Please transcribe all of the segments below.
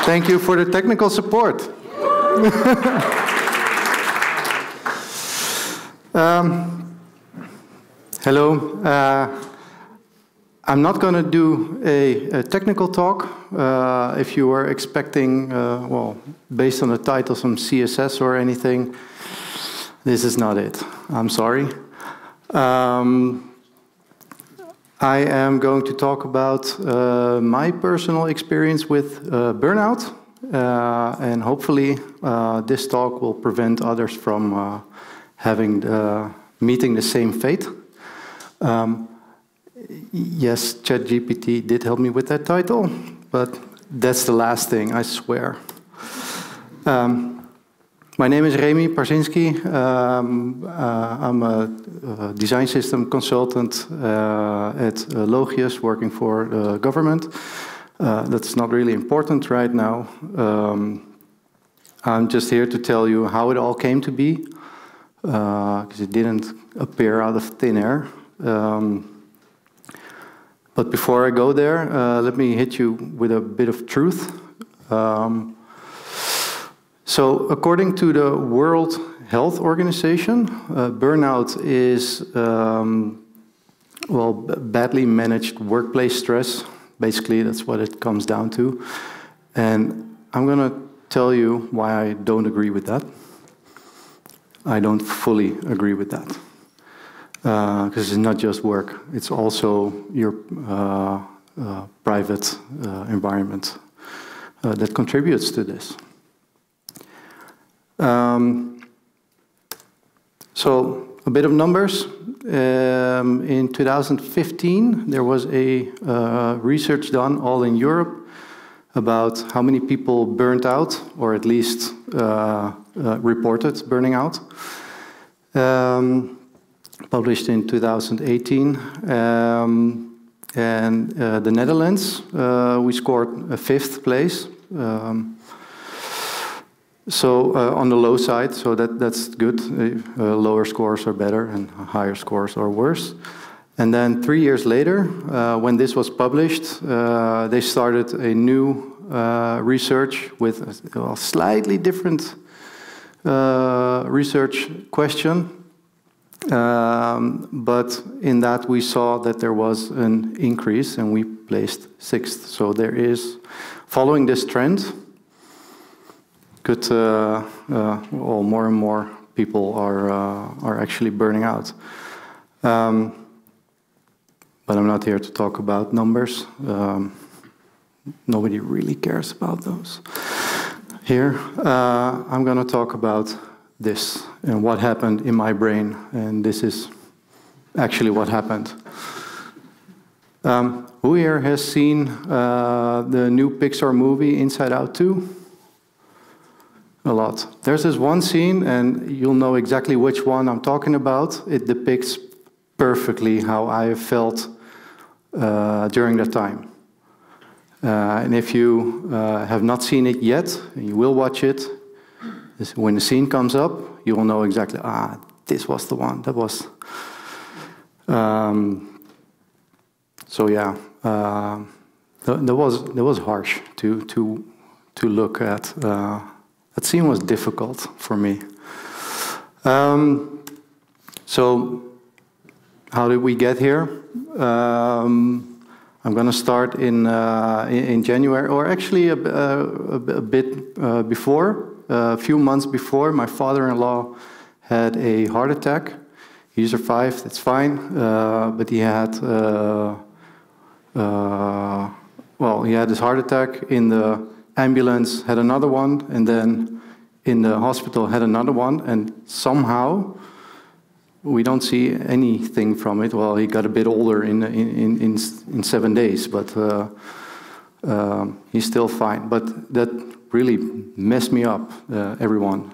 Thank you for the technical support. Hello. I'm not going to do a technical talk. If you were expecting, well, based on the title, some CSS or anything, this is not it. I'm sorry. I am going to talk about my personal experience with burnout, and hopefully this talk will prevent others from meeting the same fate. Yes, ChatGPT did help me with that title, but that's the last thing, I swear. My name is Remy Parzinski. I'm a design system consultant at Logius, working for the government. That's not really important right now. I'm just here to tell you how it all came to be, because it didn't appear out of thin air. But before I go there, let me hit you with a bit of truth. So according to the World Health Organization, burnout is well, badly managed workplace stress. Basically, that's what it comes down to. And I'm going to tell you why I don't agree with that. I don't fully agree with that. Because it's not just work, it's also your private environment that contributes to this. So a bit of numbers. In 2015, there was a research done all in Europe about how many people burned out, or at least reported burning out. Published in 2018. And the Netherlands, we scored a 5th place. So on the low side, so that's good. Lower scores are better and higher scores are worse. And then 3 years later, when this was published, they started a new research with a slightly different research question. But in that we saw that there was an increase and we placed 6th. So there is, following this trend, well, more and more people are actually burning out. But I'm not here to talk about numbers. Nobody really cares about those. Here, I'm going to talk about this and what happened in my brain, and this is actually what happened. Who here has seen the new Pixar movie Inside Out 2? A lot. There's this one scene, and you'll know exactly which one I'm talking about. It depicts perfectly how I felt during that time. And if you have not seen it yet, you will watch it. When the scene comes up, you will know exactly, this was the one. That was. So yeah, that was harsh to look at. That scene was difficult for me. So how did we get here? I'm going to start in January, or actually a bit before. A few months before, my father-in-law had a heart attack. He survived, it's fine, but he had, well, he had his heart attack in the ambulance, had another one, and then in the hospital had another one, and somehow we don't see anything from it. Well, he got a bit older in 7 days, but he's still fine. But that really messed me up, everyone.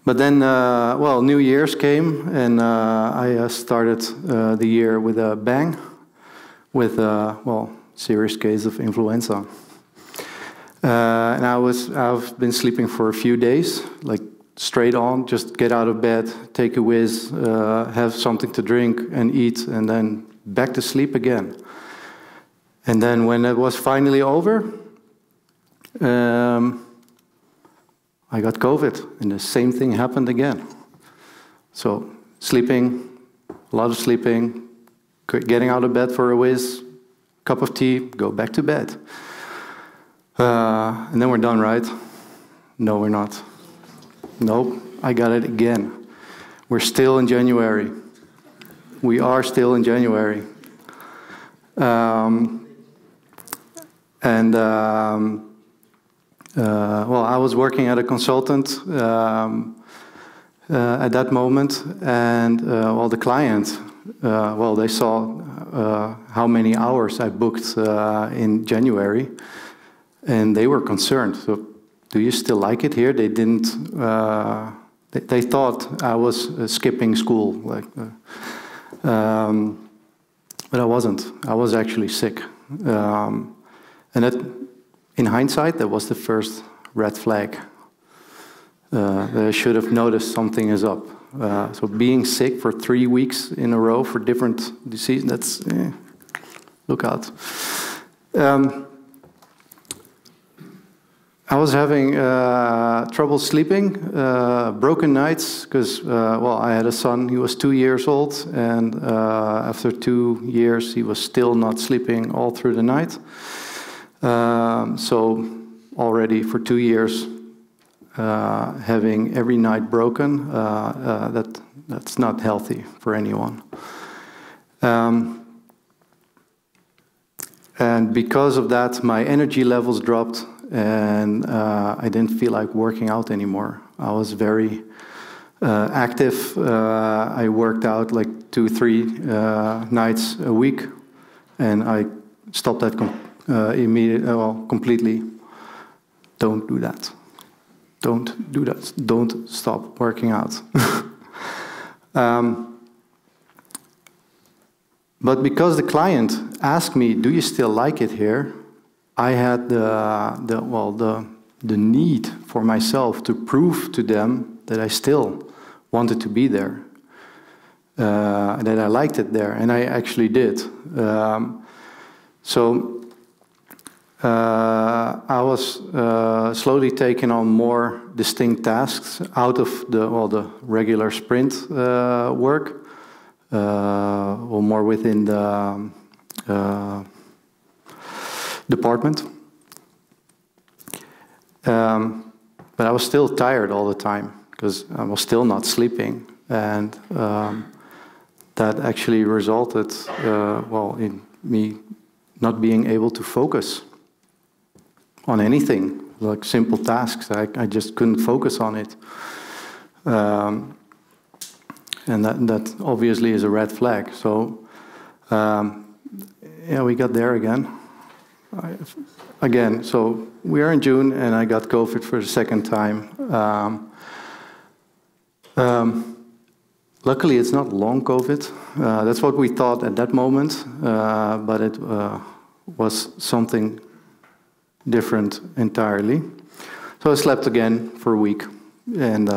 But then, well, New Year's came, and I started the year with a bang, with well, serious case of influenza. And I've been sleeping for a few days, like straight on, just get out of bed, take a whiz, have something to drink and eat, and then back to sleep again. And then when it was finally over, I got COVID, and the same thing happened again. So sleeping, a lot of sleeping, getting out of bed for a whiz, cup of tea, go back to bed. And then we're done, right? No, we're not. Nope, I got it again. We're still in January. We are still in January. Well, I was working at a consultant at that moment, and well, the client, well, they saw how many hours I booked in January, and they were concerned. So, do you still like it here? They didn't. They thought I was skipping school, like, but I wasn't. I was actually sick, and that, in hindsight, that was the first red flag. That I should have noticed something is up. So being sick for 3 weeks in a row for different diseases, that's, look out. I was having trouble sleeping, broken nights, because, well, I had a son, he was 2 years old, and after 2 years he was still not sleeping all through the night. So already for 2 years, having every night broken, that's not healthy for anyone. And because of that, my energy levels dropped, and I didn't feel like working out anymore. I was very active. I worked out like 2-3 nights a week, and I stopped that immediately, well, completely. Don't do that. Don't do that. Don't stop working out. But because the client asked me, "Do you still like it here?" I had the need for myself to prove to them that I still wanted to be there, that I liked it there, and I actually did. I was slowly taking on more distinct tasks out of the regular sprint work, or more within the department. But I was still tired all the time because I was still not sleeping, and that actually resulted, well, in me not being able to focus on anything, like simple tasks. I just couldn't focus on it. And that obviously is a red flag. So, yeah, we got there again. Again, so we are in June, and I got COVID for the second time. Luckily, it's not long COVID. That's what we thought at that moment, but it was something different entirely. So I slept again for a week, and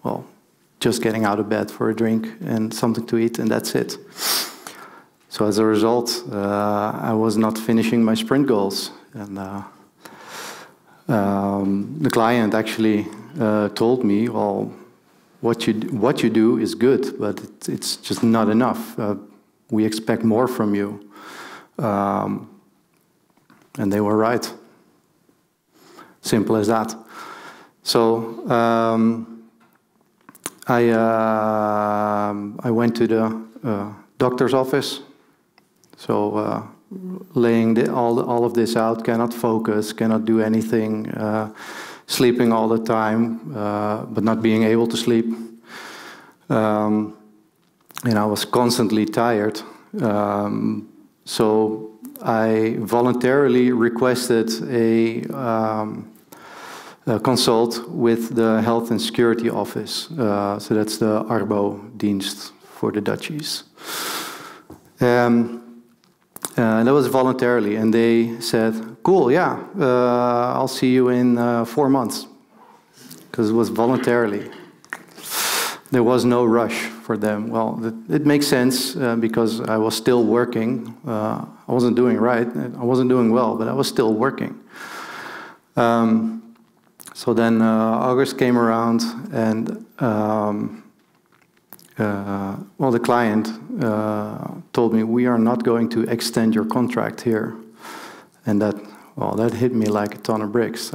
well, just getting out of bed for a drink and something to eat, and that's it. So as a result, I was not finishing my sprint goals, and the client actually told me, "Well, what you do is good, but it's just not enough. We expect more from you." And they were right. Simple as that. So I went to the doctor's office. So laying all of this out, cannot focus, cannot do anything, sleeping all the time, but not being able to sleep. And I was constantly tired. So I voluntarily requested a consult with the Health and Security Office. So that's the Arbodienst for the Dutchies. And that was voluntarily, and they said, cool, yeah, I'll see you in 4 months. Because it was voluntarily. There was no rush for them. Well, it makes sense because I was still working. I wasn't doing right. I wasn't doing well, but I was still working. So then August came around, and well, the client told me, we are not going to extend your contract here. And that, well, that hit me like a ton of bricks.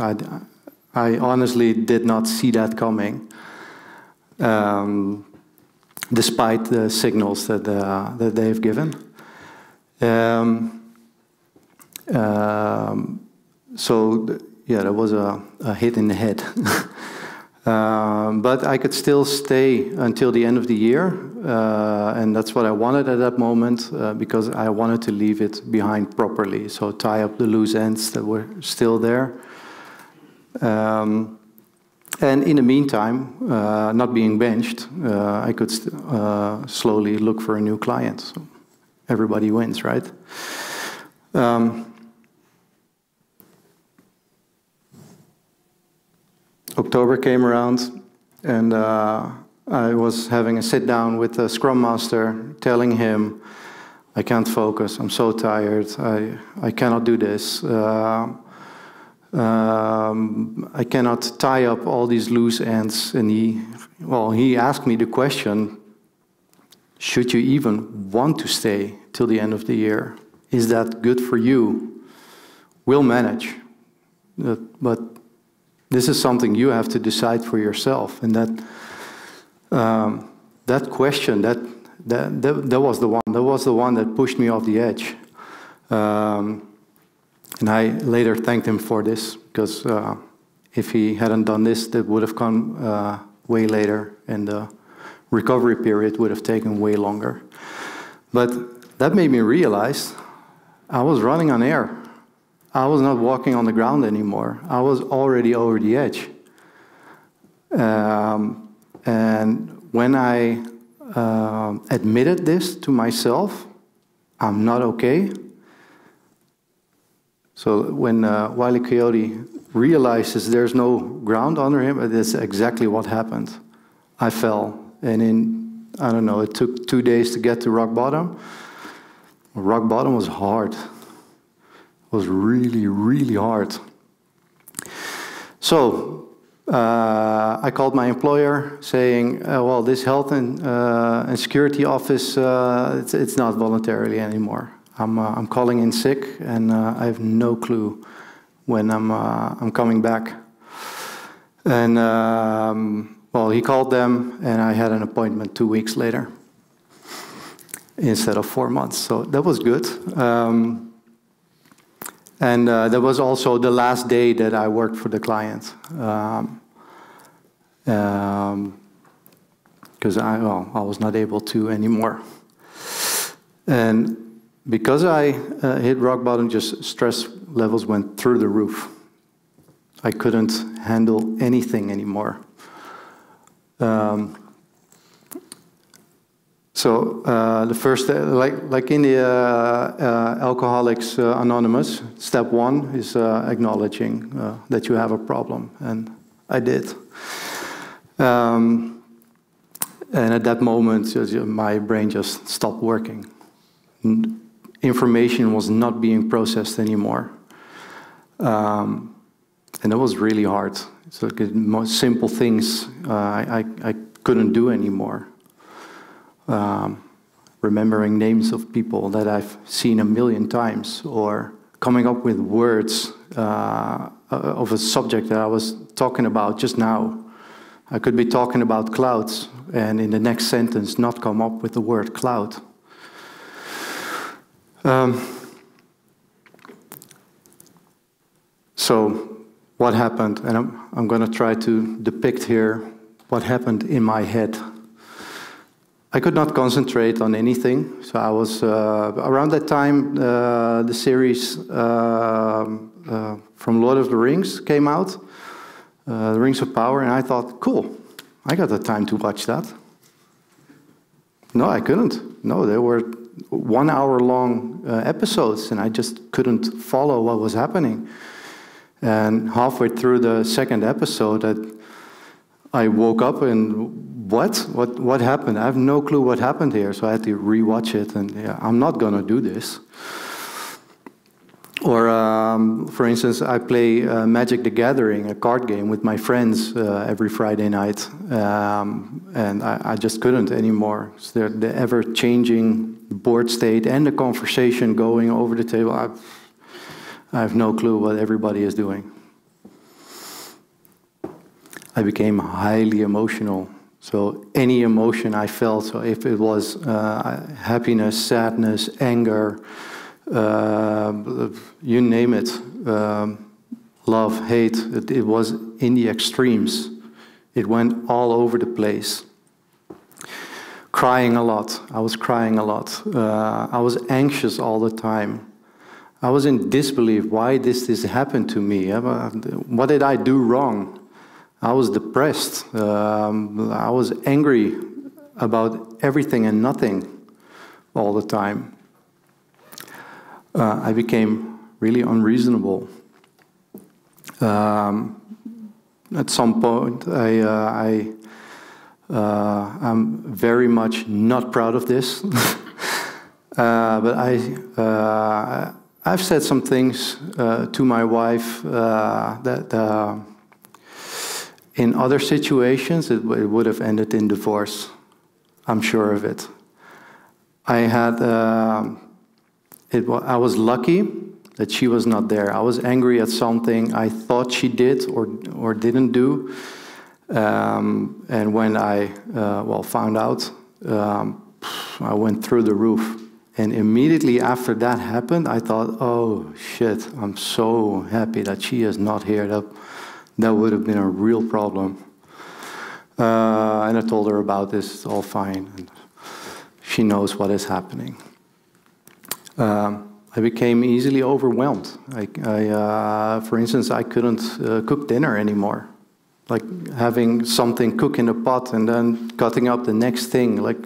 I honestly did not see that coming, despite the signals that they've given. Yeah, that was a hit in the head. But I could still stay until the end of the year, and that's what I wanted at that moment, because I wanted to leave it behind properly, so tie up the loose ends that were still there. And in the meantime, not being benched, I could slowly look for a new client. So everybody wins, right? October came around, and I was having a sit-down with the Scrum Master, telling him, I can't focus, I'm so tired, I cannot do this. I cannot tie up all these loose ends. And he asked me the question, should you even want to stay till the end of the year? Is that good for you? We'll manage. But this is something you have to decide for yourself. And that question, that was the one. That was the one that pushed me off the edge. And I later thanked him for this, because if he hadn't done this, that would have come way later, and the recovery period would have taken way longer. But that made me realize I was running on air. I was not walking on the ground anymore. I was already over the edge. And when I admitted this to myself, I'm not okay. So when Wile E. Coyote realizes there's no ground under him, that's exactly what happened. I fell, and I don't know, it took 2 days to get to rock bottom. Rock bottom was hard. It was really, really hard. So I called my employer saying, well, this health and security office, it's not voluntarily anymore. I'm calling in sick, and I have no clue when I'm coming back. And well, he called them, and I had an appointment 2 weeks later instead of 4 months. So that was good. And that was also the last day that I worked for the client, because I was not able to anymore. And because I hit rock bottom, just stress levels went through the roof. I couldn't handle anything anymore. So the first, like in the Alcoholics Anonymous, step 1 is acknowledging that you have a problem, and I did. And at that moment, my brain just stopped working. Information was not being processed anymore. And that was really hard. So the most simple things I couldn't do anymore. Remembering names of people that I've seen 1,000,000 times, or coming up with words of a subject that I was talking about just now. I could be talking about clouds, and in the next sentence not come up with the word cloud. So what happened, and I'm going to try to depict here what happened in my head. I could not concentrate on anything, so I was, around that time, the series from Lord of the Rings came out, The Rings of Power, and I thought, cool, I got the time to watch that. No, I couldn't. No, 1-hour-long episodes, and I just couldn't follow what was happening. And halfway through the second episode, I woke up and what happened? I have no clue what happened here, so I had to rewatch it, and yeah, I'm not gonna do this. Or, for instance, I play Magic the Gathering, a card game, with my friends every Friday night, and I just couldn't anymore. So the ever-changing board state and the conversation going over the table, I have no clue what everybody is doing. I became highly emotional. So any emotion I felt, so if it was happiness, sadness, anger, you name it, love, hate, it was in the extremes. It went all over the place. Crying a lot. I was crying a lot. I was anxious all the time. I was in disbelief. Why this happened to me? What did I do wrong? I was depressed. I was angry about everything and nothing all the time. I became really unreasonable. At some point, I'm very much not proud of this, but I've said some things to my wife that in other situations it would have ended in divorce. I'm sure of it. I was lucky that she was not there. I was angry at something I thought she did or didn't do. And when I found out, I went through the roof. And immediately after that happened, I thought, oh shit, I'm so happy that she is not here. That would have been a real problem. And I told her about this, it's all fine. And she knows what is happening. I became easily overwhelmed. For instance, I couldn't cook dinner anymore. Like having something cook in a pot and then cutting up the next thing. Like,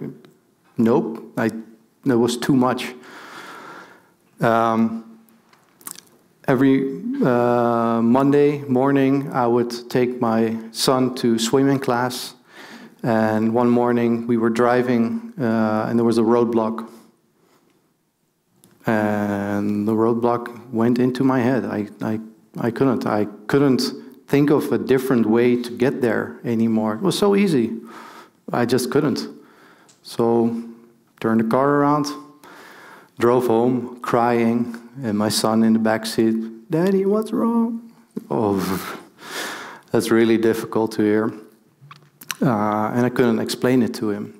nope, that was too much. Every Monday morning, I would take my son to swimming class. And one morning, we were driving, and there was a roadblock. And the roadblock went into my head. I couldn't think of a different way to get there anymore. It was so easy. I just couldn't. So turned the car around, drove home, crying, and my son in the back seat, "Daddy, what's wrong?" Oh, that's really difficult to hear. And I couldn't explain it to him.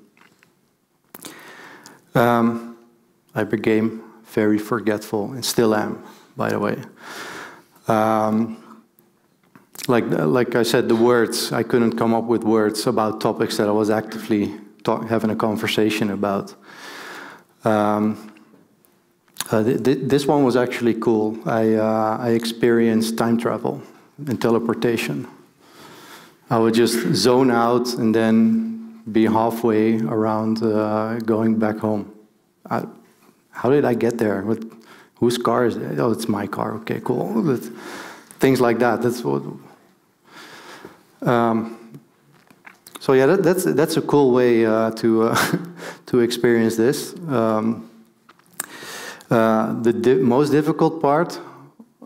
I became very forgetful, and still am, by the way. Like I said, the words, I couldn't come up with words about topics that I was actively having a conversation about. This one was actually cool. I experienced time travel and teleportation. I would just zone out and then be halfway around going back home. How did I get there? Whose car is it? Oh, it's my car. Okay, cool. Things like that. That's what. So yeah, that's a cool way to experience this. The most difficult part,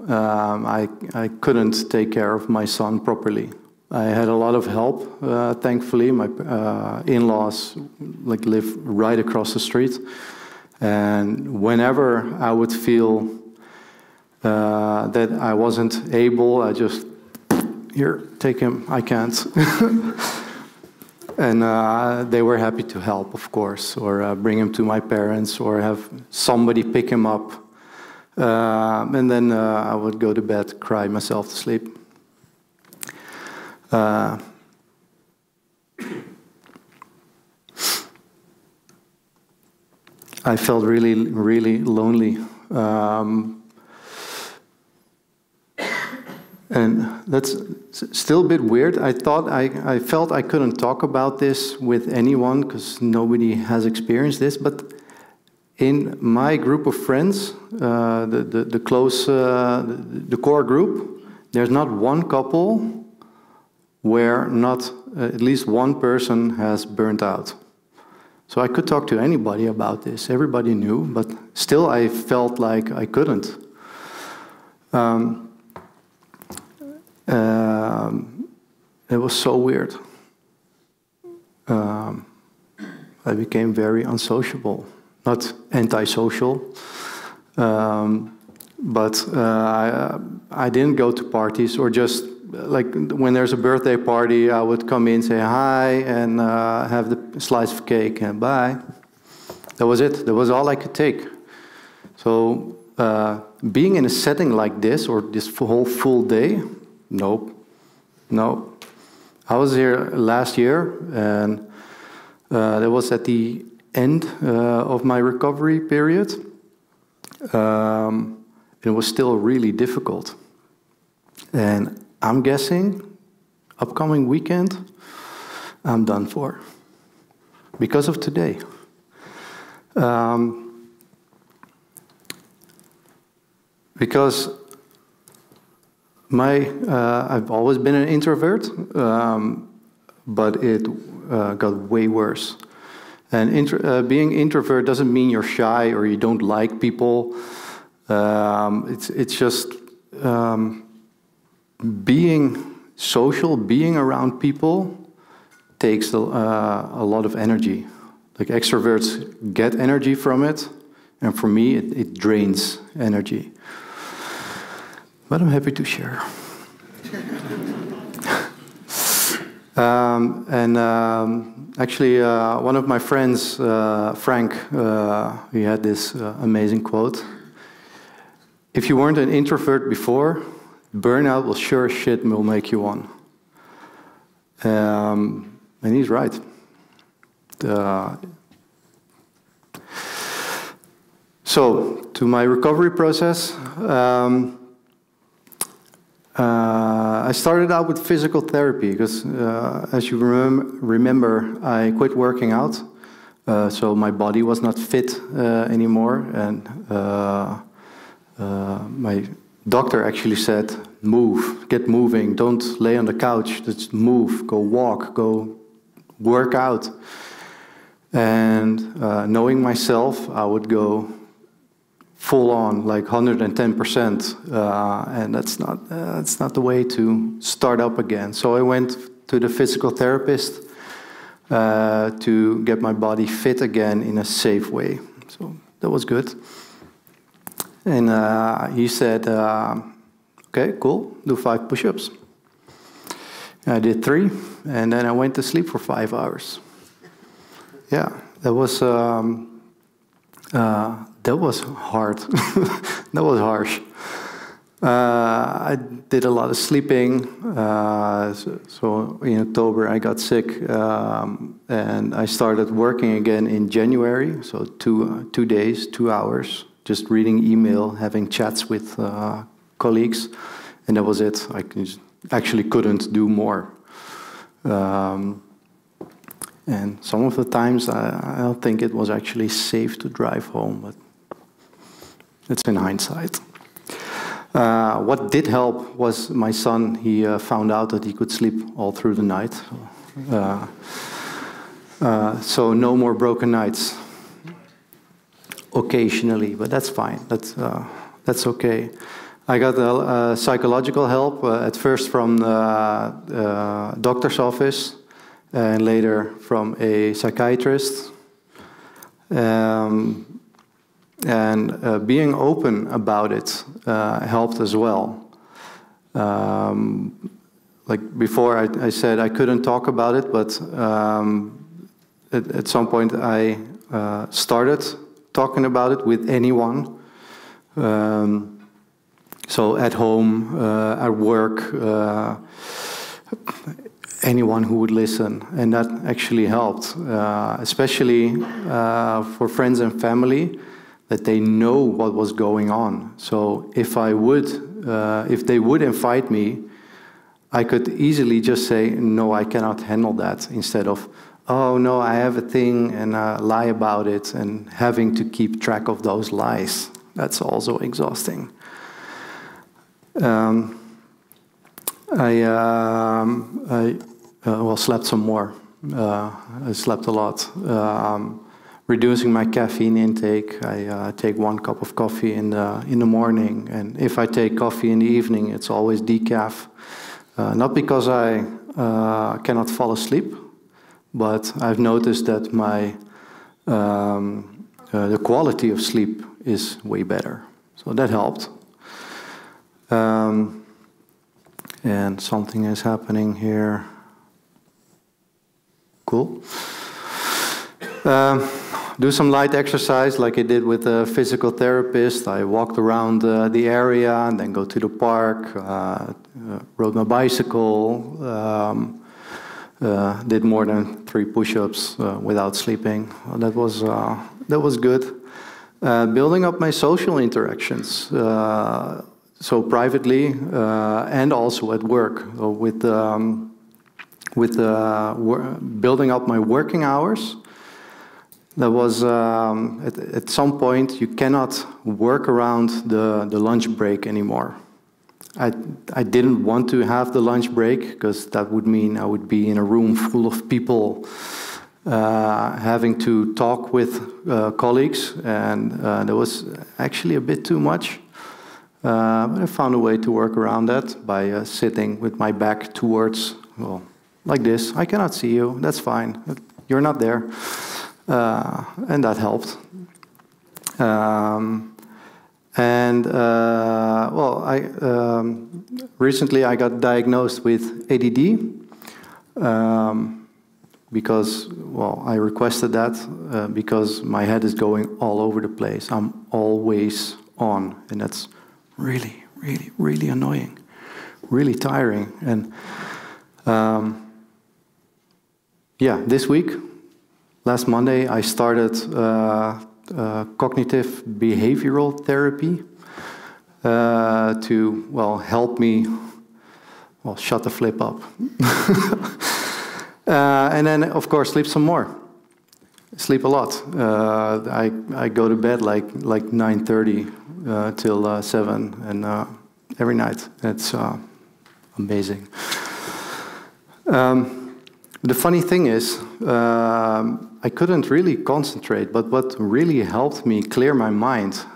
I couldn't take care of my son properly. I had a lot of help, thankfully. My in-laws live right across the street. And whenever I would feel that I wasn't able, I just, here, take him, I can't. And they were happy to help, of course, or bring him to my parents, or have somebody pick him up. And then I would go to bed, cry myself to sleep. I felt really, really lonely. And that's still a bit weird. I felt I couldn't talk about this with anyone because nobody has experienced this, but in my group of friends, the close, the core group, there's not one couple where not at least one person has burnt out. So I could talk to anybody about this. Everybody knew, but still I felt like I couldn't. It was so weird. I became very unsociable, not antisocial, but I didn't go to parties, or just like when there's a birthday party, I would come in, say hi, and have the slice of cake, and bye. That was it. That was all I could take. So being in a setting like this, or this whole full day, nope, no. I was here last year, and that was at the end of my recovery period. It was still really difficult. And I'm guessing, upcoming weekend, I'm done for. Because of today. Because I've always been an introvert, but it got way worse. And being introvert doesn't mean you're shy or you don't like people. It's just being social, being around people takes a lot of energy. Like extroverts get energy from it, and for me it drains energy. But I'm happy to share. Actually, one of my friends, Frank, he had this amazing quote. If you weren't an introvert before, burnout will sure as shit will make you one. And he's right. So, to my recovery process, I started out with physical therapy because, as you remember, I quit working out, so my body was not fit anymore, and my doctor actually said, move, get moving, don't lay on the couch, just move, go walk, go work out. And knowing myself, I would go full on, like 110%, and that's not the way to start up again. So I went to the physical therapist to get my body fit again in a safe way. So that was good. And he said, okay, cool, do 5 push-ups. I did 3, and then I went to sleep for 5 hours. Yeah, that was hard. That was harsh. I did a lot of sleeping. So in October I got sick, and I started working again in January. So 2 days, 2 hours, just reading email, having chats with colleagues, and that was it. I actually couldn't do more. And some of the times I don't think it was actually safe to drive home, but it's in hindsight. What did help was my son. He found out that he could sleep all through the night. So no more broken nights. Occasionally, but that's fine. That's okay. I got psychological help at first from the doctor's office, and later from a psychiatrist. And being open about it helped as well. Like before, I said I couldn't talk about it, but at some point I started talking about it with anyone. So at home, at work, anyone who would listen, and that actually helped, especially for friends and family, that they know what was going on. So if they would invite me, I could easily just say, no, I cannot handle that, instead of, oh no, I have a thing, and lie about it, and having to keep track of those lies. That's also exhausting. I slept some more. I slept a lot. Reducing my caffeine intake. I take 1 cup of coffee in the morning, and if I take coffee in the evening, it's always decaf. Not because I cannot fall asleep, but I've noticed that my the quality of sleep is way better. So that helped. And something is happening here. Cool. Do some light exercise like I did with a physical therapist. I walked around the area and then go to the park, rode my bicycle, did more than 3 push-ups without sleeping. That was good. Building up my social interactions, so privately and also at work, with building up my working hours. That was, at some point, you cannot work around the lunch break anymore. I didn't want to have the lunch break, because that would mean I would be in a room full of people, having to talk with colleagues, and that was actually a bit too much. But I found a way to work around that by sitting with my back towards, well, like this. I cannot see you, that's fine, you're not there. And that helped. Recently I got diagnosed with ADD because, well, I requested that because my head is going all over the place. I'm always on, and that's really, really, really annoying, really tiring. And yeah, this week, last Monday, I started cognitive behavioral therapy to, well, help me, well, shut the flip up. And then, of course, sleep some more. Sleep a lot. I go to bed like 9:30 till 7, and every night. It's amazing. The funny thing is, I couldn't really concentrate, but what really helped me clear my mind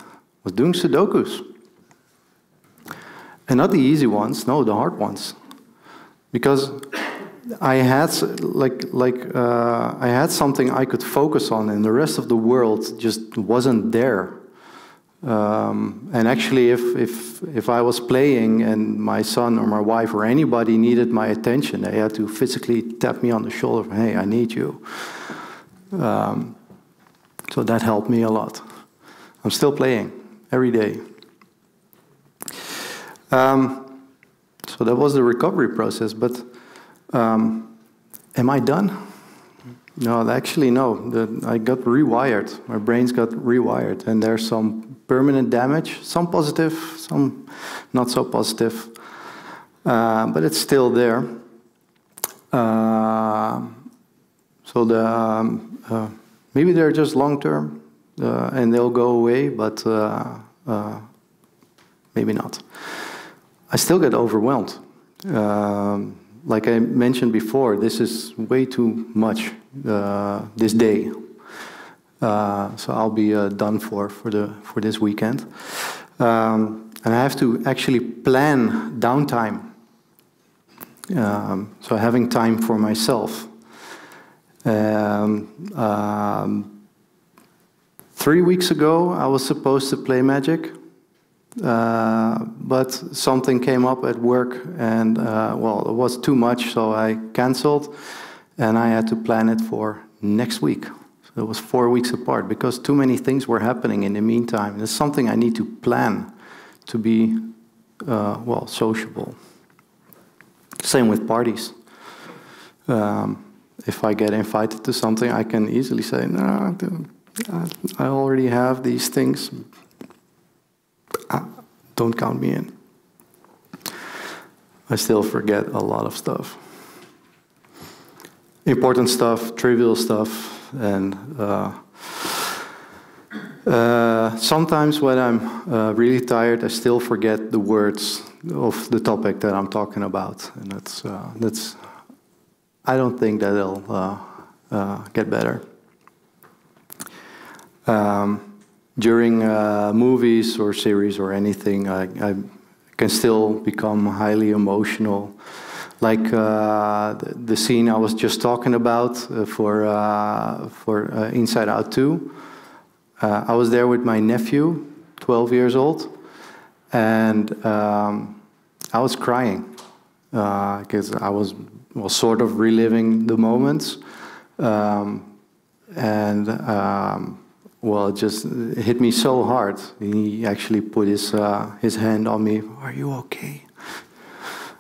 was doing Sudokus. And not the easy ones, no, the hard ones. Because I had I had something I could focus on, and the rest of the world just wasn't there. And actually, if I was playing and my son or my wife or anybody needed my attention, they had to physically tap me on the shoulder, hey, I need you. So that helped me a lot. I'm still playing every day. So that was the recovery process, but am I done? No, actually no. I got rewired. My brains got rewired, and there's some permanent damage, some positive, some not so positive, but it's still there. So maybe they're just long-term, and they'll go away, but maybe not. I still get overwhelmed. Like I mentioned before, this is way too much this day. So I'll be done for this weekend. And I have to actually plan downtime. So having time for myself. 3 weeks ago, I was supposed to play Magic. But something came up at work, and well, it was too much, so I canceled, and I had to plan it for next week. So it was 4 weeks apart, because too many things were happening in the meantime. It's something I need to plan to be, well, sociable. Same with parties. If I get invited to something, I can easily say, no, I already have these things. Don't count me in. I still forget a lot of stuff. important stuff, trivial stuff, and sometimes when I'm really tired, I still forget the words of the topic that I'm talking about, and that's. I don't think that it'll get better. During movies or series or anything, I can still become highly emotional. Like the scene I was just talking about for Inside Out 2. I was there with my nephew, 12 years old, and I was crying because I was sort of reliving the moments, well, it just hit me so hard. He actually put his hand on me. Are you okay?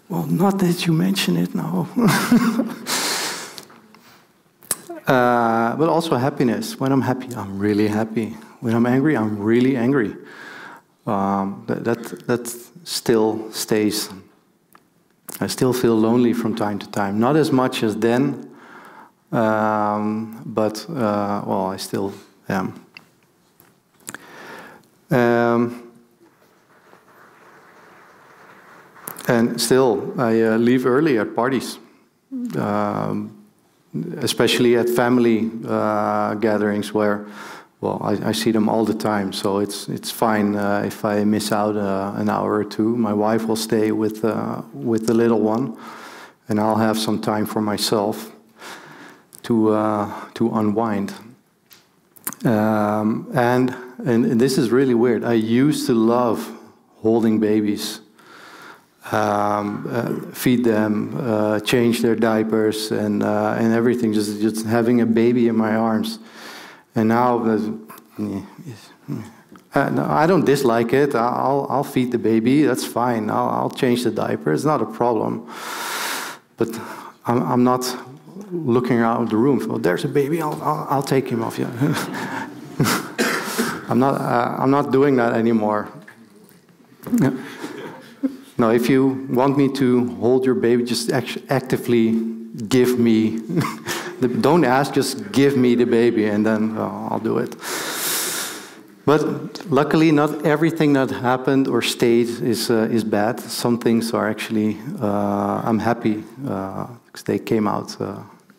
Well, not that you mention it, no. But also happiness. When I'm happy, I'm really happy. When I'm angry, I'm really angry. That still stays. I still feel lonely from time to time. Not as much as then, but well, I still am. And still, I leave early at parties, especially at family gatherings where, well, I see them all the time, so it's fine if I miss out an hour or two. My wife will stay with the little one, and I'll have some time for myself to unwind. And this is really weird. I used to love holding babies. Feed them, change their diapers, and everything. Just having a baby in my arms, and now I don't dislike it. I'll feed the baby. That's fine. I'll change the diaper. It's not a problem. But I'm not looking around the room. Oh, there's a baby. I'll take him off you. I'm not doing that anymore. No, if you want me to hold your baby, just actively give me. Don't ask, just give me the baby, and then I'll do it. But luckily, not everything that happened or stayed is bad. Some things are actually, I'm happy because they came out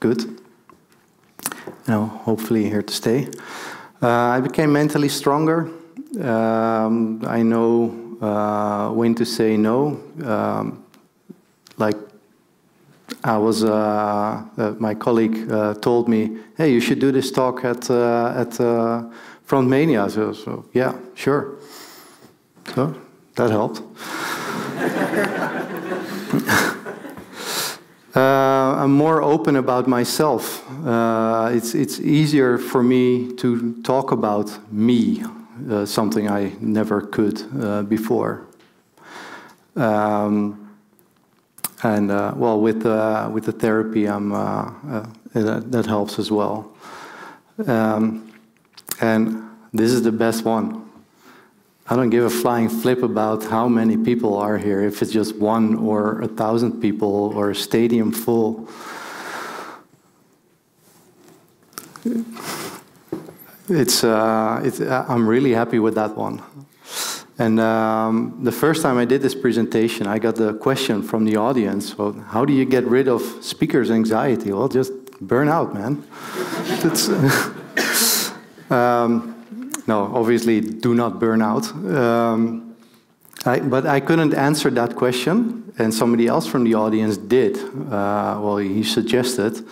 good. Hopefully here to stay. I became mentally stronger. I know when to say no. Like I was, my colleague told me, "Hey, you should do this talk at Frontmania." So yeah, sure. So that helped. I'm more open about myself. It's easier for me to talk about me. Something I never could before, and well, with the therapy, that helps as well. And this is the best one. I don't give a flying flip about how many people are here. If it's just 1 or 1,000 people or a stadium full. I'm really happy with that one. And the first time I did this presentation, I got the question from the audience, well, how do you get rid of speakers' anxiety? Well, just burn out, man. No, obviously, do not burn out. But I couldn't answer that question, and somebody else from the audience did. Well, he suggested.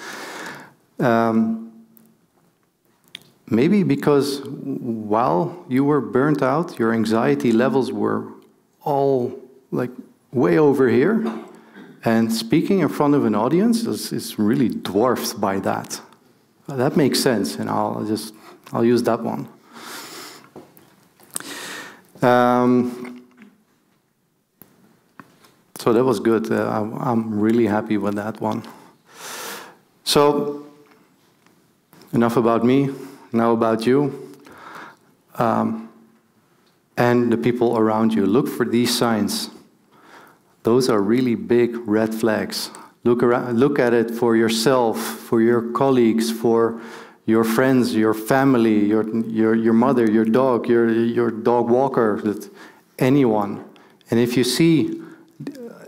Maybe because while you were burnt out, your anxiety levels were all like way over here, and speaking in front of an audience is really dwarfed by that. That makes sense, and I'll use that one. So that was good. I'm really happy with that one. So enough about me. Now about you and the people around you. Look for these signs. Those are really big red flags. Look around, look at it for yourself, for your colleagues, for your friends, your family, your mother, your dog walker, anyone. And if you see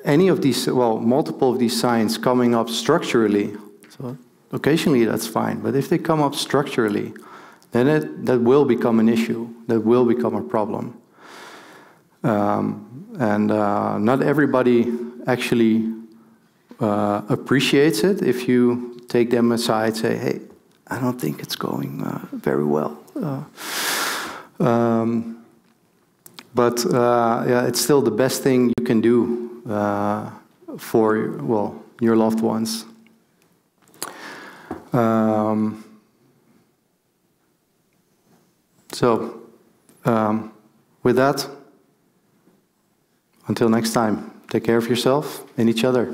any of these, well, multiple of these signs coming up structurally, so occasionally that's fine, but if they come up structurally, then that will become an issue, that will become a problem. Not everybody actually appreciates it if you take them aside, say, hey, I don't think it's going very well. Yeah, it's still the best thing you can do for, well, your loved ones. With that, until next time, take care of yourself and each other.